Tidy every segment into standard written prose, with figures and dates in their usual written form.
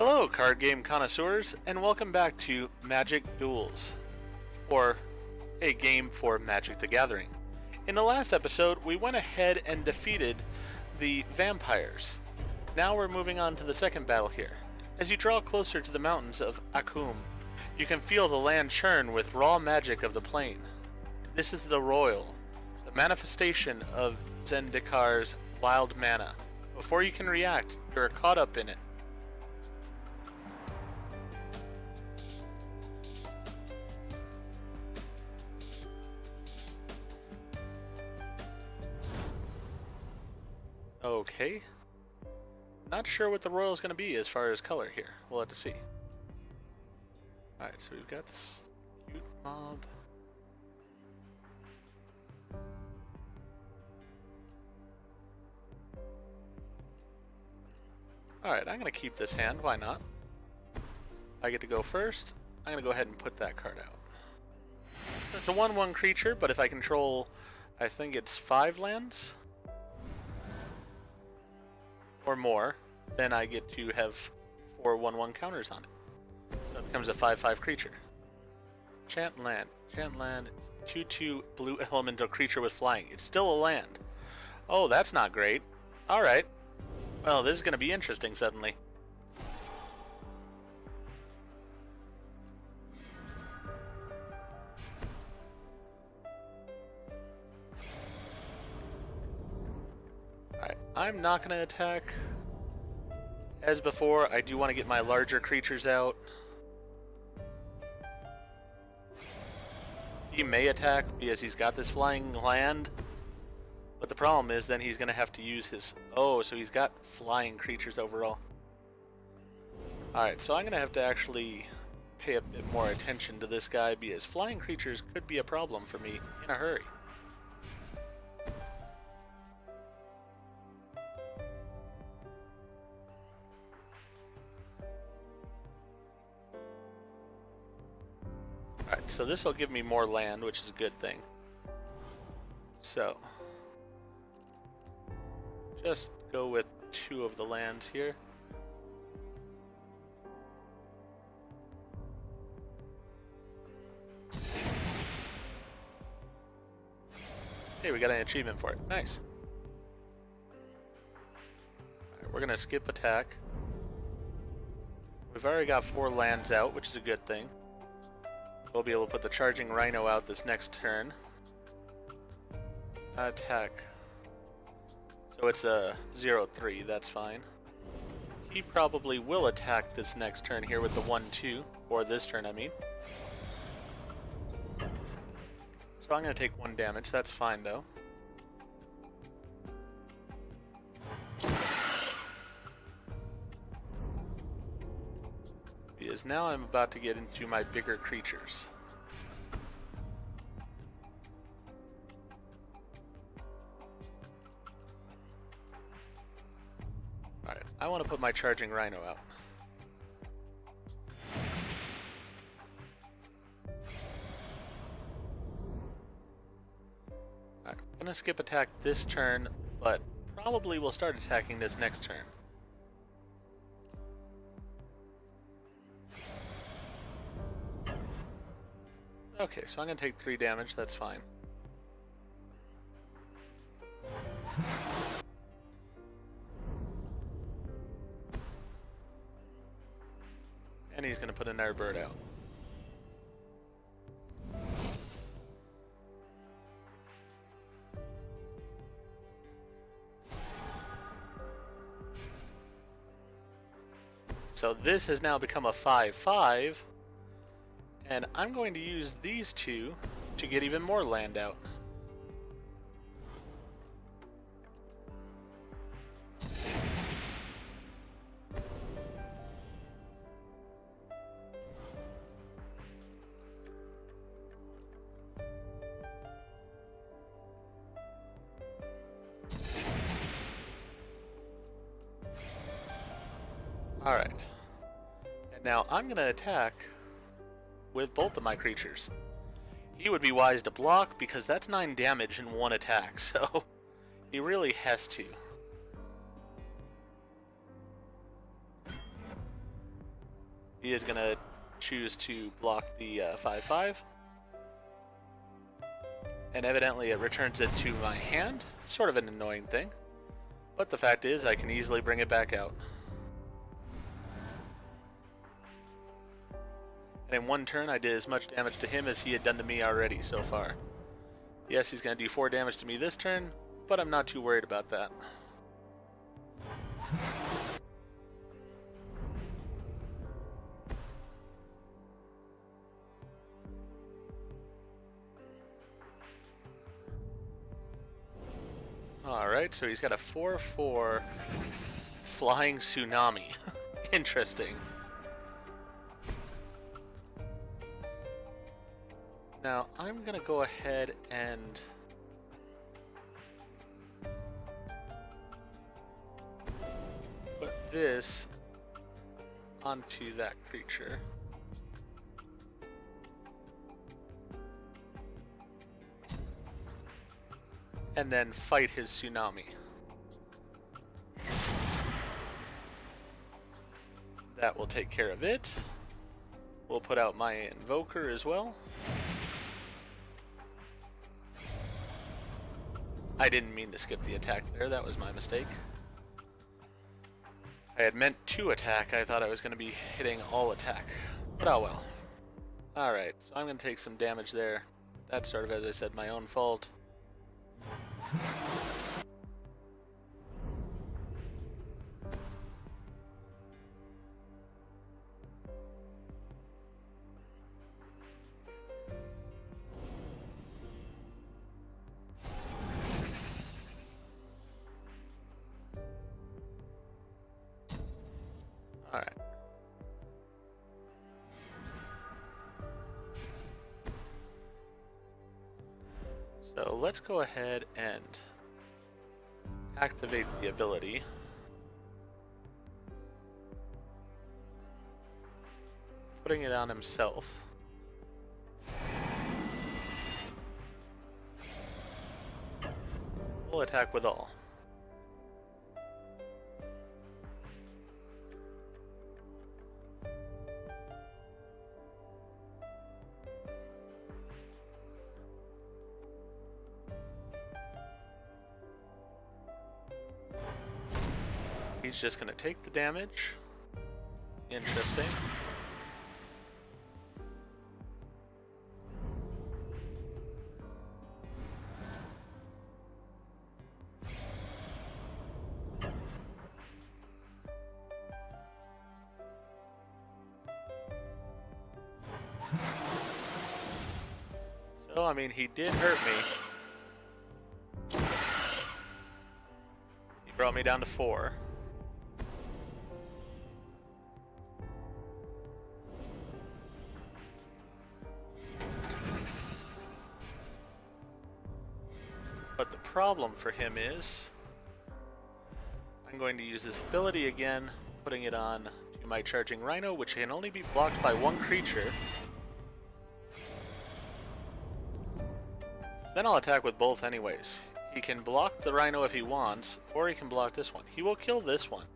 Hello, card game connoisseurs, and welcome back to Magic Duels, or a game for Magic the Gathering. In the last episode, we went ahead and defeated the vampires. Now we're moving on to the second battle here. As you draw closer to the mountains of Akum, you can feel the land churn with raw magic of the plane. This is the Royal, the manifestation of Zendikar's wild mana. Before you can react, you are caught up in it. Okay. Not sure what the Royal is going to be as far as color here. We'll have to see. Alright, so we've got this cute mob. Alright, I'm going to keep this hand. Why not? I get to go first. I'm going to go ahead and put that card out. So it's a 1/1 creature, but if I control, I think it's 5 lands or more, then I get to have 4 1/1 counters on it. So it becomes a 5/5 creature. Chant land. Chant land. 2/2 blue elemental creature with flying. It's still a land. Oh, that's not great. Alright. Well, this is going to be interesting suddenly. Alright, I'm not going to attack. As before, I do want to get my larger creatures out. He may attack because he's got this flying land. But the problem is then he's going to have to use his... Oh, so he's got flying creatures overall. Alright, so I'm going to have to actually pay a bit more attention to this guy because flying creatures could be a problem for me in a hurry. Alright, so this will give me more land, which is a good thing. So... just go with 2 of the lands here. Hey, we got an achievement for it. Nice. Alright, we're gonna skip attack. We've already got 4 lands out, which is a good thing. We'll be able to put the Charging Rhino out this next turn. Attack. So it's a 0/3, that's fine. He probably will attack this next turn here with the 1/2, or this turn I mean. So I'm going to take 1 damage, that's fine though. Because now I'm about to get into my bigger creatures. Alright, I want to put my Charging Rhino out. Alright, I'm going to skip attack this turn, but probably will start attacking this next turn. Okay, so I'm going to take 3 damage, that's fine. And he's going to put another bird out. So this has now become a 5/5. And I'm going to use these 2 to get even more land out. Alright. And now I'm going to attack with both of my creatures. He would be wise to block because that's 9 damage in 1 attack, so he really has to. He is going to choose to block the 5/5. And evidently it returns it to my hand. Sort of an annoying thing. But the fact is, I can easily bring it back out. And in one turn, I did as much damage to him as he had done to me already so far. Yes, he's going to do 4 damage to me this turn, but I'm not too worried about that. Alright, so he's got a 4/4 flying tsunami. Interesting. Now, I'm going to go ahead and put this onto that creature. And then fight his tsunami. That will take care of it. We'll put out my invoker as well. I didn't mean to skip the attack there, that was my mistake. I had meant to attack, I thought I was going to be hitting all attack. But oh well. Alright, so I'm going to take some damage there. That's sort of, as I said, my own fault. Alright. So let's go ahead and activate the ability. Putting it on himself. We'll attack with all. He's just going to take the damage. Interesting. So, I mean, he did hurt me. He brought me down to 4. But the problem for him is, I'm going to use this ability again, putting it on to my charging rhino, which can only be blocked by one creature. Then I'll attack with both anyways. He can block the rhino if he wants, or he can block this one. He will kill this one,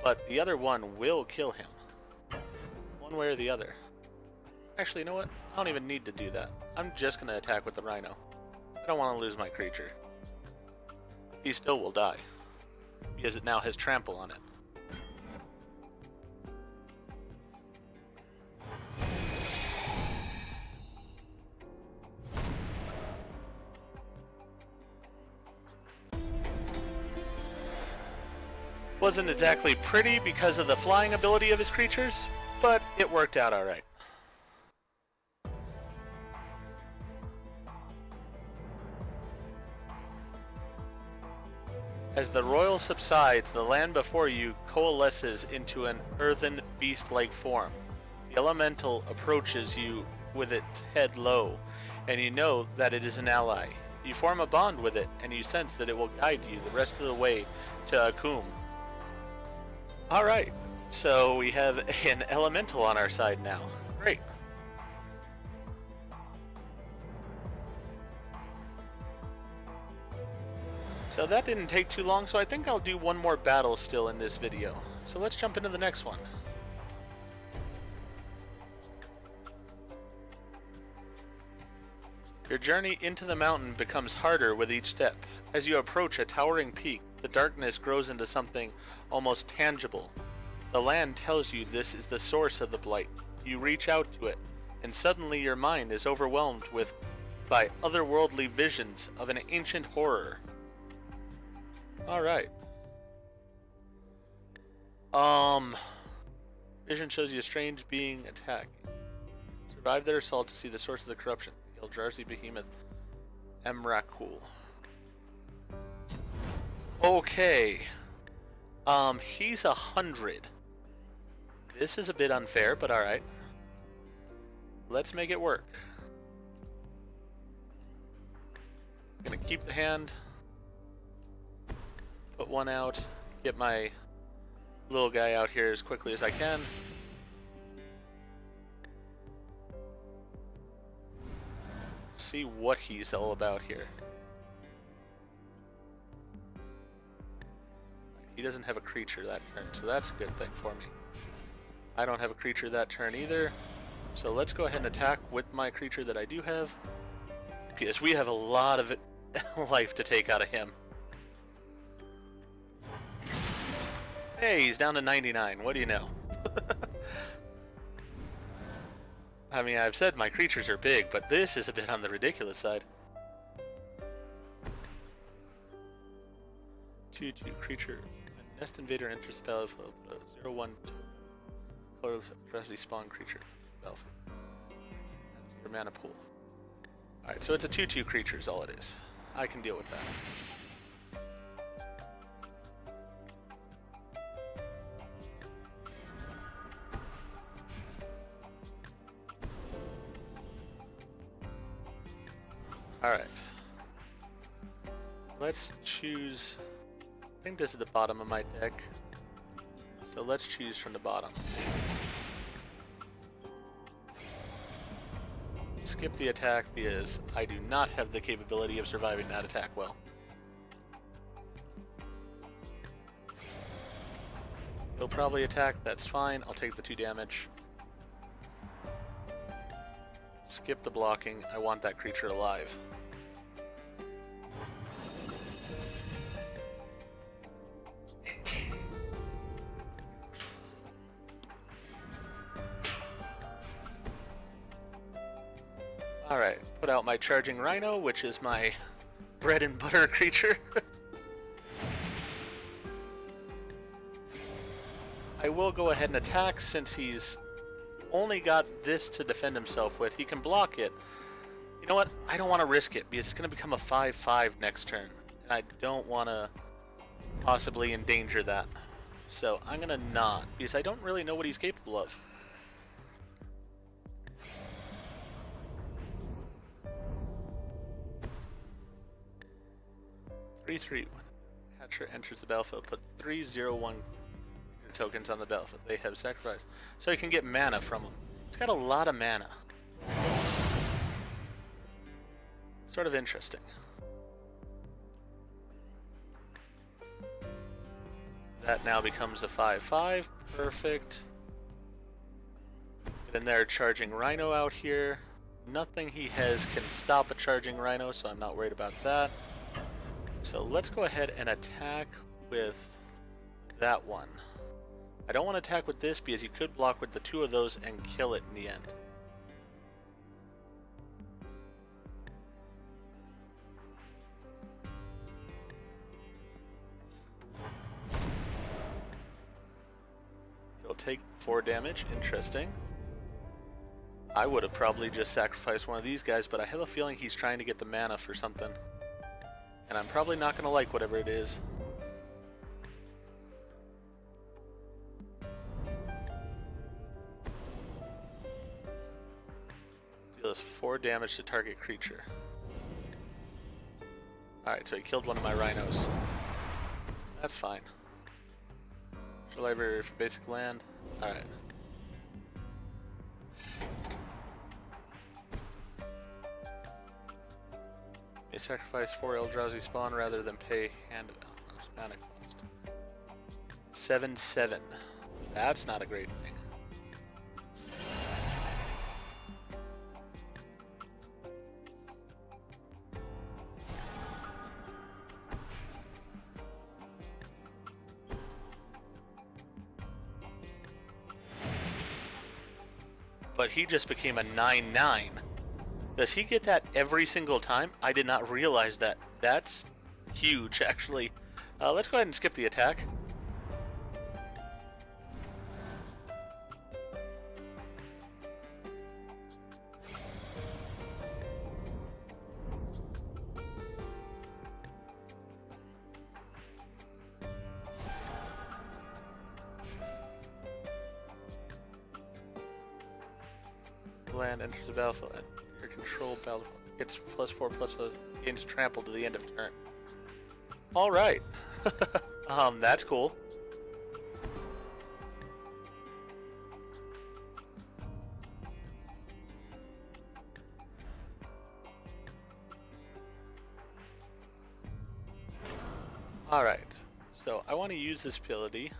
but the other one will kill him. One way or the other. Actually, you know what? I don't even need to do that. I'm just going to attack with the rhino. I don't want to lose my creature. He still will die, because it now has trample on it. Wasn't exactly pretty because of the flying ability of his creatures, but it worked out alright. As the royal subsides, the land before you coalesces into an earthen beast-like form. The elemental approaches you with its head low, and you know that it is an ally. You form a bond with it, and you sense that it will guide you the rest of the way to Akum. Alright, so we have an elemental on our side now. Great. So that didn't take too long, so I think I'll do one more battle still in this video. So let's jump into the next one. Your journey into the mountain becomes harder with each step. As you approach a towering peak, the darkness grows into something almost tangible. The land tells you this is the source of the blight. You reach out to it, and suddenly your mind is overwhelmed by otherworldly visions of an ancient horror. Alright. Vision shows you a strange being attacking. Survive their assault to see the source of the corruption. The Eldrazi behemoth Emrakul. Okay. He's 100. This is a bit unfair, but alright. Let's make it work. Gonna keep the hand. Put one out. Get my little guy out here as quickly as I can. See what he's all about here. He doesn't have a creature that turn, so that's a good thing for me. I don't have a creature that turn either, so let's go ahead and attack with my creature that I do have, because we have a lot of life to take out of him. Hey, he's down to 99. What do you know? I mean, I've said my creatures are big, but this is a bit on the ridiculous side. 2/2 creature. A nest invader enters the battlefield. 0/1 colorless drowsy spawn creature. Battlefield. That's your mana pool. Alright, so it's a 2/2 creature is all it is. I can deal with that. Alright. Let's choose... I think this is the bottom of my deck. So let's choose from the bottom. Skip the attack because I do not have the capability of surviving that attack well. He'll probably attack, that's fine. I'll take the 2 damage. Skip the blocking. I want that creature alive. Alright, put out my charging rhino, which is my bread and butter creature. I will go ahead and attack since he's only got this to defend himself with. He can block it. You know what? I don't want to risk it because it's going to become a 5/5 next turn. And I don't want to possibly endanger that. So I'm going to not because I don't really know what he's capable of. When Hatcher enters the battlefield, put 3/0/1 tokens on the battlefield. They have sacrificed. So you can get mana from them. It's got a lot of mana. Sort of interesting. That now becomes a 5/5. Perfect. Then they're charging Rhino out here. Nothing he has can stop a charging Rhino, so I'm not worried about that. So let's go ahead and attack with that one. I don't want to attack with this because you could block with the 2 of those and kill it in the end. He'll take 4 damage. Interesting. I would have probably just sacrificed one of these guys, but I have a feeling he's trying to get the mana for something. And I'm probably not going to like whatever it is. Deals 4 damage to target creature. Alright, so he killed one of my rhinos. That's fine. Library for basic land. Alright. May sacrifice 4 Eldrazi spawn rather than pay hand mana cost. 7/7. That's not a great thing. but he just became a 9/9. Does he get that every single time? I did not realize that. That's huge, actually. Let's go ahead and skip the attack. Land enters the battlefield. Your control battlefield gets +4/+, gains trample to the end of turn. All right. That's cool. All right. So I want to use this ability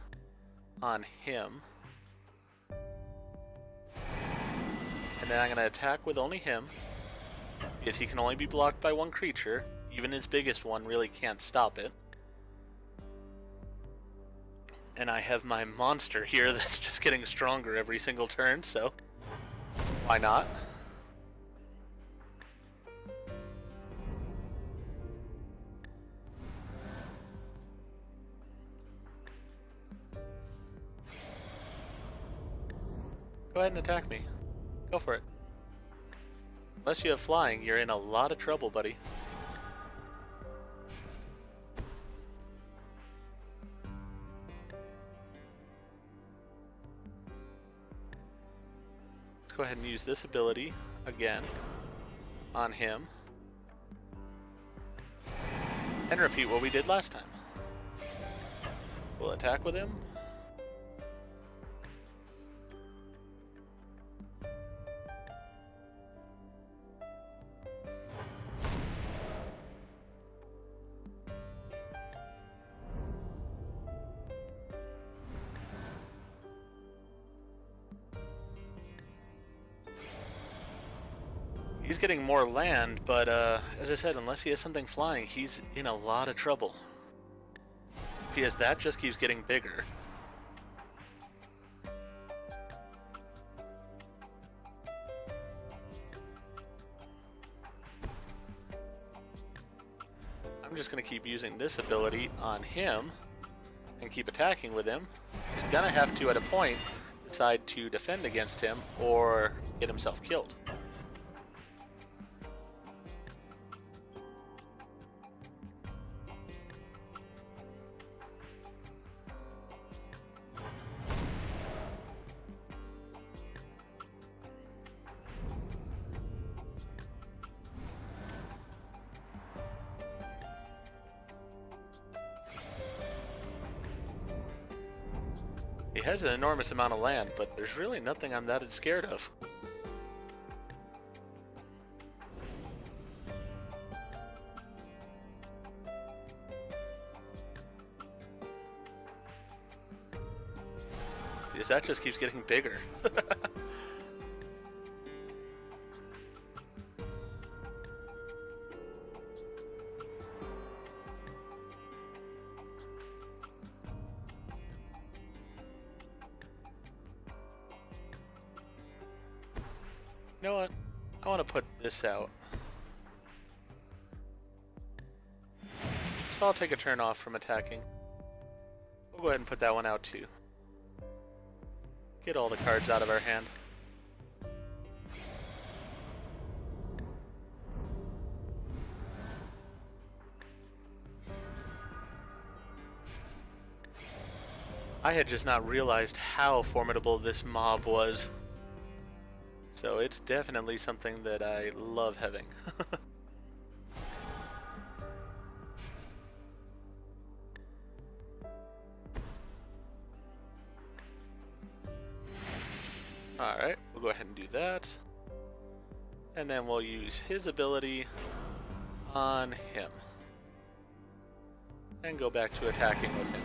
on him. And then I'm going to attack with only him, because he can only be blocked by one creature. Even his biggest one really can't stop it. And I have my monster here that's just getting stronger every single turn, so why not? Go ahead and attack me. Go for it. Unless you have flying, you're in a lot of trouble, buddy. Let's go ahead and use this ability again on him. And repeat what we did last time. We'll attack with him. He's getting more land, but as I said, unless he has something flying, he's in a lot of trouble. Because that just keeps getting bigger. I'm just going to keep using this ability on him and keep attacking with him. He's going to have to, at a point, decide to defend against him or get himself killed. He has an enormous amount of land, but there's really nothing I'm that scared of. Because that just keeps getting bigger. You know what? I want to put this out. So I'll take a turn off from attacking. We'll go ahead and put that one out too. Get all the cards out of our hand. I had just not realized how formidable this mob was. So it's definitely something that I love having. Alright, we'll go ahead and do that. And then we'll use his ability on him. And go back to attacking with him.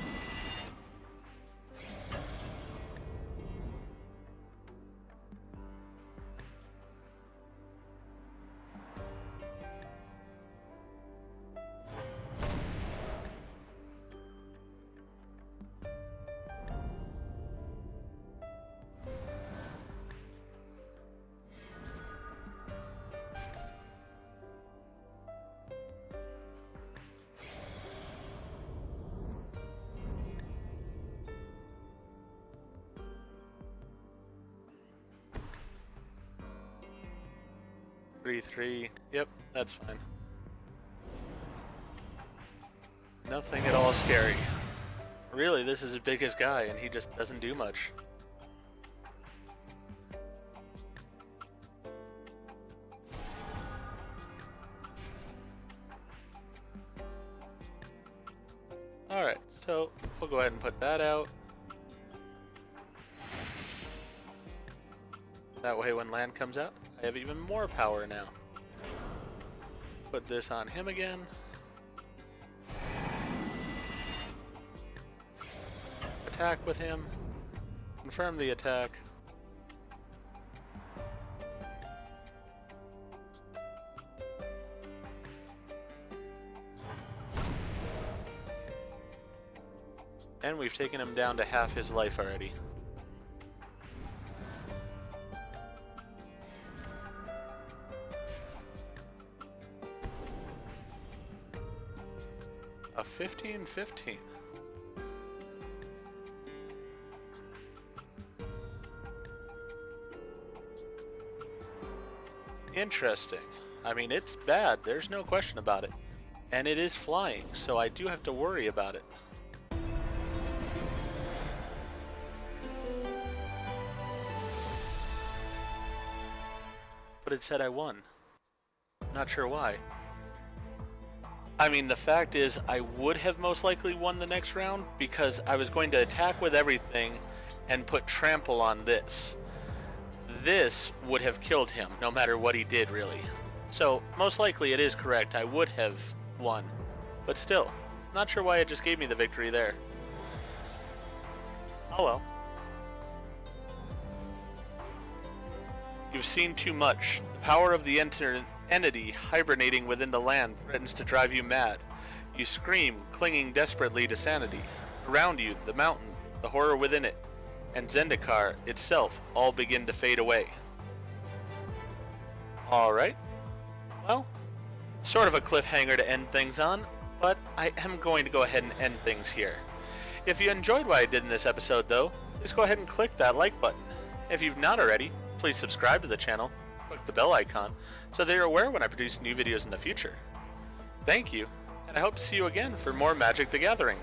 3-3. Yep, that's fine. Nothing at all scary. Really, this is his biggest guy, and he just doesn't do much. Alright, so we'll go ahead and put that out. That way when land comes out, I have even more power now. Put this on him again. Attack with him. Confirm the attack. And we've taken him down to half his life already. A 15-15. Interesting. I mean, it's bad, there's no question about it. And it is flying, so I do have to worry about it. But it said I won. Not sure why. I mean, the fact is, I would have most likely won the next round because I was going to attack with everything and put trample on this. This would have killed him, no matter what he did, really. So, most likely it is correct, I would have won. But still, not sure why it just gave me the victory there. Oh well. You've seen too much. The power of the entity hibernating within the land threatens to drive you mad. You scream, clinging desperately to sanity. Around you, the mountain, the horror within it, and Zendikar itself all begin to fade away. Alright. Well, sort of a cliffhanger to end things on, but I am going to go ahead and end things here. If you enjoyed what I did in this episode, though, please go ahead and click that like button. If you've not already, please subscribe to the channel, click the bell icon, so that you're aware when I produce new videos in the future. Thank you, and I hope to see you again for more Magic the Gathering.